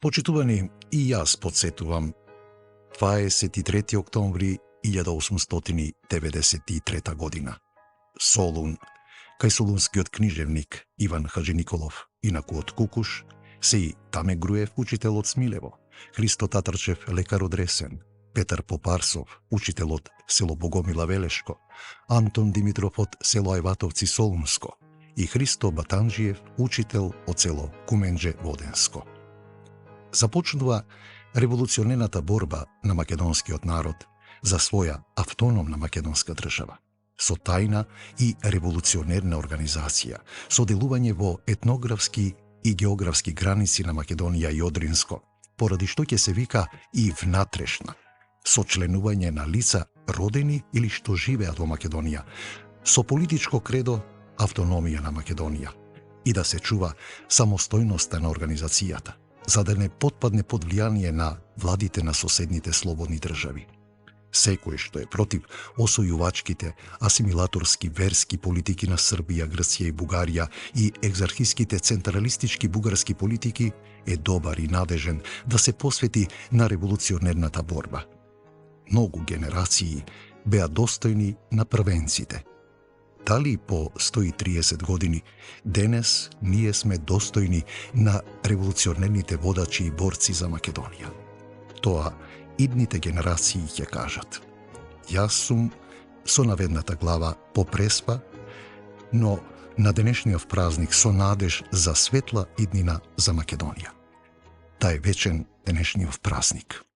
Почитувани, и јас подсетувам, 23. октомври 1893 година. Солун, кај солунскиот книжевник Иван Хаджиниколов, инаку од Кукуш, се и Таме Груев, учител од Смилево, Христо Татарчев, лекар од Ресен, Петар Попарсов, учител од село Богомила Велешко, Антон Димитров од село Ајватовци Солунско и Христо Батанжиев, учител од село Куменџе Воденско. Започнува револуционерната борба на македонскиот народ за своја автономна македонска држава, со тајна и револуционерна организација, со делување во етнографски и географски граници на Македонија и Одринско, поради што ќе се вика и внатрешна, со членување на лица родени или што живеат во Македонија, со политичко кредо автономија на Македонија и да се чува самостојноста на организацијата, за да не потпадне под влијание на владите на соседните слободни држави. Секој што е против осојувачките, асимилаторски верски политики на Србија, Грција и Бугарија и екзархиските централистички бугарски политики е добар и надежен да се посвети на револуционерната борба. Многу генерации беа достојни на првенците. Дали по 130 години денес ние сме достојни на револуционерните водачи и борци за Македонија? Тоа идните генерации ќе кажат. Јас сум со наведната глава попреспа, но на денешниот празник со надеж за светла иднина за Македонија. Тај вечен денешниот празник.